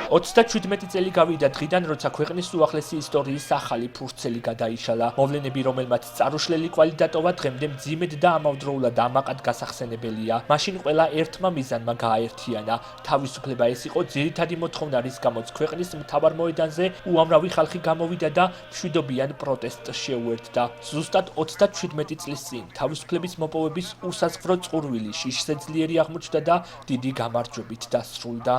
37 წელი გავიდა დღიდან, როცა ქვეყნის უახლესი ისტორიის ახალი ფურცელი გადაიშალა. მოვლენები, რომელმაც წარუშლელი კვალი დატოვა, დღემდე მძიმედ და ამავდროულად ამაყად გასახსენებელია. მაშინ ყველა ერთმა მიზანმა გააერთიანა. თავისუფლება ეს იყო ძირითადი მოთხოვნა, რის გამოც ქვეყნის მთავარ მოედანზე უამრავი ხალხი გამოვიდა და მშვიდობიან პროტესტს შეუერთდა. ზუსტად 37 წლის წინ თავისუფლების მოპოვების უსაზღვრო წყურვილი შიშზე ძლიერი აღმოჩნდა და დიდი გამარჯვებით დასრულდა.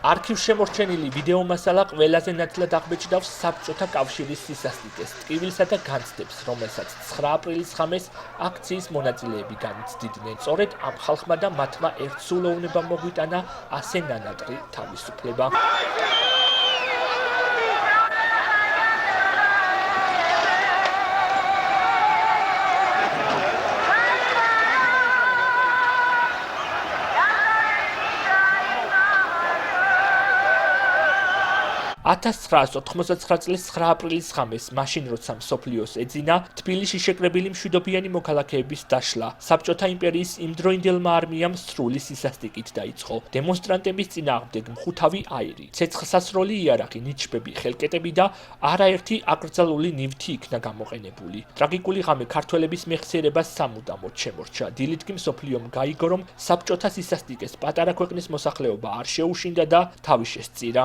არქივში შემორჩენილი ვიდეო მასალა ყველაზე ნათლად აღბეჭდავს საბჭოთა კავშირის სისასტიკეს, ტკივილსა და განცდებს, რომელსაც 9 აპრილის ღამეს აქციის მონაწილეები განიცდიდნენ. სწორედ ამ ხალხმა და მათმა ერთსულ უვნებამ მოგვიტანა ასე ნანატრი თავისუფლება. $1989 წლის 9 აპრილის ღამეს, მაშინ როცა მსოფლიოს ეძინა, თბილისში შეკრებილი მშვიდობიანი მოქალაქეების დაშლა, საბჭოთა იმპერიის იმდროინდელმა არმიამ სრული სისასტიკით დაიწყო. დემონსტრანტების წინააღმდეგ მხუთავი აირი, ცეცხლსასროლი იარაღი, ნიჩბები, ხელკეტები და არაერთი აკრძალული ნივთი იქნა გამოყენებული. ტრაგიკული ღამე ქართველების მეხსიერებას სამუდამოდ შემორჩა. დილით კი მსოფლიომ გაიგო, რომ საბჭოთა სისასტიკეს პატარა ქვეყნის მოსახლეობა არ შეუშინდა და თავი შესწირა.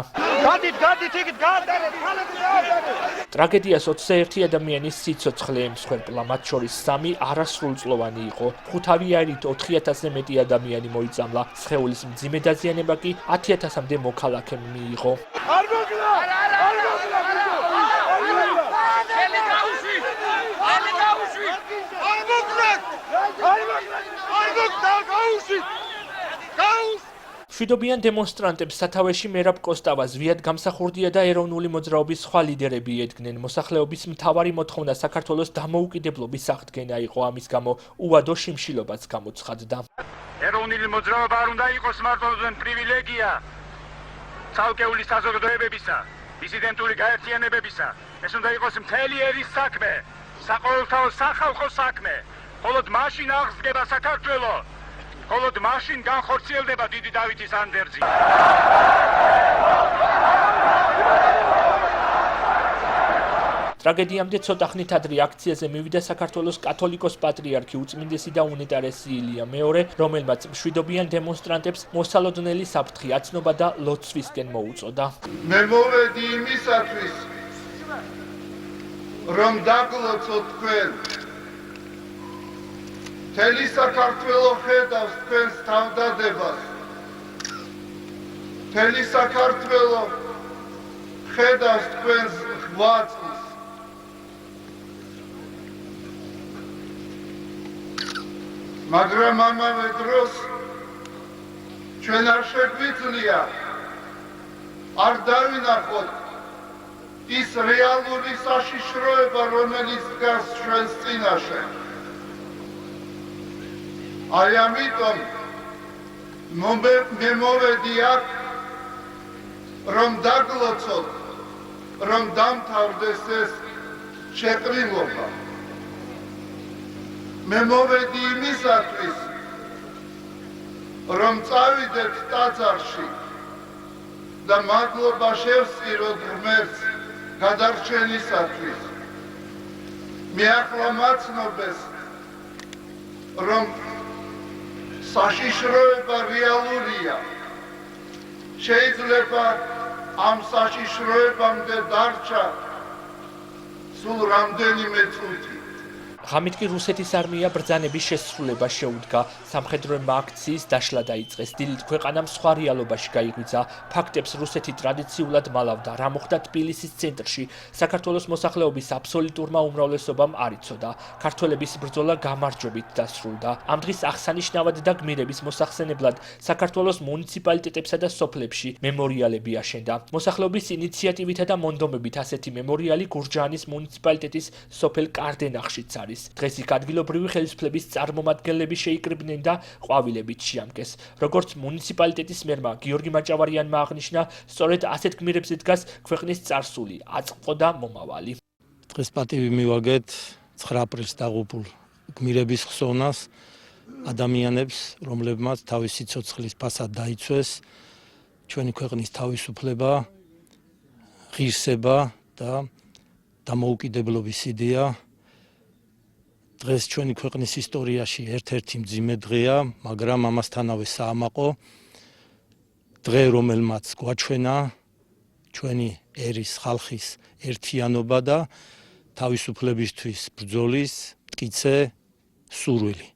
ტრაგედიას 21 ადამიანის სიცოცხლე ემსხვერპლა, მათ შორის 3 არასრულწლოვანი იყო. მხუთავი აირით 4000-ზე მეტი ადამიანი მოიწამლა. სხეულის მძიმე დაზიანება კი 10000-მდე მოქალაქემ მიიღო. მშვიდობიან დემონსტრანტებს სათავეში მერაბ კოსტავა, ზვიად გამსახურდია და ეროვნული მოძრაობის სხვა ლიდერები ედგნენ. მოსახლეობის მთავარი მოთხოვნა საქართველოს დამოუკიდებლობის აღდგენა იყო, ამის გამო უადო შიმშილობაც გამოცხადდა. ეროვნული მოძრაობა არ უნდა იყოს მარტო პრივილეგია ცალკეული საზოგადოებებისა, დისიდენტური გაერთიანებებისა. ეს უნდა იყოს მთელი ერის საქმე, საყოველთაო სახალხო საქმე. მხოლოდ მაშინ აღსდგება საქართველო. მხოლოდ მაშინ განხორციელდება დიდი დავითის ანდერძი. ტრაგედიამდე ცოტა ხნით ადრე აქციაზე მივიდა საქართველოს კათოლიკოს პატრიარქი უწმინდესი და უნეტარესი ილია მეორე, რომელმაც მშვიდობიან დემონსტრანტებს მოსალოდნელი საფრთხე აცნობა და ლოცვისკენ მოუწოდა. მე მოვედი იმისათვის, რომ დაგლოცოთ თქვენ. მთელი საქართველო ხედავს თქვენს თავდადებას. მთელი საქართველო ხედავს თქვენს ღვაწლს. მაგრამ ამავე დროს ჩვენ არ შეგვიძლია არ დავინახოთ ის რეალური საშიშროება, რომელიც დგას ჩვენს წინაშე. აი ამიტომ მე მოვედი აქ, რომ დაგლოცოთ, რომ დამთავრდეს ეს შეყრილობა. მე მოვედი იმისათვის, რომ წავიდეთ ტაძარში და მადლობა შევსწიროთ ღმერთს გადარჩენისათვის. მე ახლა მაცნობეს, რომ საშიშროება რეალურია. შეიძლება ამ საშიშროებამდე დარჩა სულ რამდენიმე წუთი. ღამით კი რუსეთის არმია ბრძანების შესრულებას შეუდგა. სამხედროებმა აქციის დაშლა დაიწყეს. დილით ქვეყანამ სხვა რეალობაში გაიღვიძა. ფაქტებს რუსეთი ტრადიციულად მალავდა. რა მოხდა თბილისის ცენტრში, საქართველოს მოსახლეობის აბსოლუტურმა უმრავლესობამ არ იცოდა. ქართველების ბრძოლა გამარჯვებით დასრულდა. ამ დღის აღსანიშნავად და გმირების მოსახსენებლად საქართველოს მუნიციპალიტეტებსა და სოფლებში მემორიალები აშენდა. მოსახლეობის ინიციატივითა და მონდომებით ასეთი მემორიალი გურჯაანის მუნიციპალიტეტის სოფელ კარდენახშიც არის. დაამტკიცეს. დღეს იქ ადგილობრივი ხელისუფლების წარმომადგენლები შეიკრიბნენ და ყვავილებით შეამკეს. როგორც მუნიციპალიტეტის მერმა გიორგი მაჭავარიანმა აღნიშნა, სწორედ ასეთ გმირებზე დგას ქვეყნის წარსული, აწყყო და მომავალი. დღეს პატივი მივაგეთ 9 აპრილს დაღუპულ გმირების ხსოვნას, ადამიანებს, რომლებმაც თავისი ცოცხლის ფასად დაიცვეს ჩვენი ქვეყნის თავისუფლება, ღირსება და დამოუკიდებლობის იდეა. დღეს ჩვენი ქვეყნის ისტორიაში ერთ-ერთი მძიმე დღეა, მაგრამ ამასთანავე საამაყო დღე, რომელმაც გვაჩვენა ჩვენი ერის ხალხის ერთიანობა და თავისუფლებისთვის ბრძოლის მტკიცე სურვილი.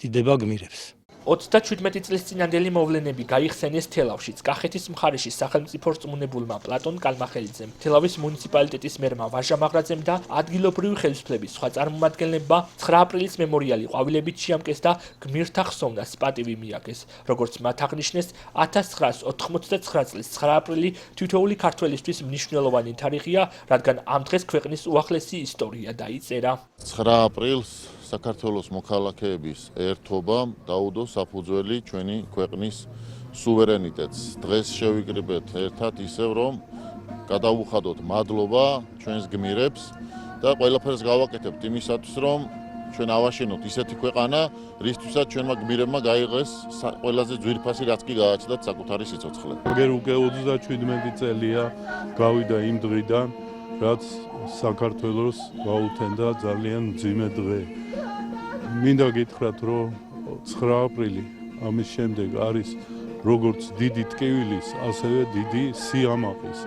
დიდება გმირებს. 37 წლის წინანდელი მოვლენები გაიხსენეს თელავშიც. კახეთის მხარეში სახელმწიფო რწმუნებულმა პლატონ კალმახელიძემ, თელავის მუნიციპალიტეტის მერმა ვაჟა მაღრაძემ და ადგილობრივი ხელისუფლების სხვა წარმომადგენლებმა 9 აპრილის მემორიალი ყვავილებით შეამკეს და გმირთა ხსოვნას პატივი მიაგეს. როგორც მათ აღნიშნეს, 1989 წლის 9 აპრილი თითოეული ქართველისთვის მნიშვნელოვანი თარიღია, რადგან ამ დღეს ქვეყნის უახლესი ისტორია დაიწერა. 9 აპრილს საქართველოს მოქალაქეების ერთობამ დაუდო საფუძველი ჩვენი ქვეყნის სუვერენიტეტს. დღეს შევიკრიბეთ ერთად ისევ, რომ გადავუხადოთ მადლობა ჩვენს გმირებს და ყველაფერს გავაკეთებთ იმისათვის, რომ ჩვენ ავაშენოთ ისეთი ქვეყანა, რისთვისაც ჩვენმა გმირებმა გაიღეს ყველაზე ძვირფასი, რაც კი გააჩნდათ საკუთარი სიცოცხლე. უკვე 37 წელია გავიდა იმ დღიდან, რაც საქართველოს გაუთენდა ძალიან მძიმე დღე. მინდა გითხრათ, რომ 9 აპრილი ამის შემდეგ არის როგორც დიდი ტკივილის, ასევე დიდი სიამაყის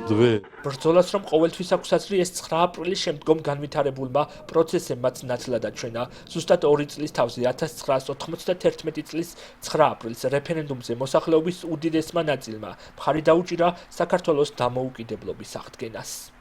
დღე. ბრძოლას რომ ყოველთვის აქვს აზრი, ეს 9 აპრილის შემდგომ განვითარებულმა პროცესებმაც ნათლად აჩვენა. ზუსტად 2 წლის თავზე 1991 წლის 9 აპრილს რეფერენდუმზე მოსახლეობის უდიდესმა ნაწილმა მხარი დაუჭირა საქართველოს დამოუკიდებლობის აღდგენას.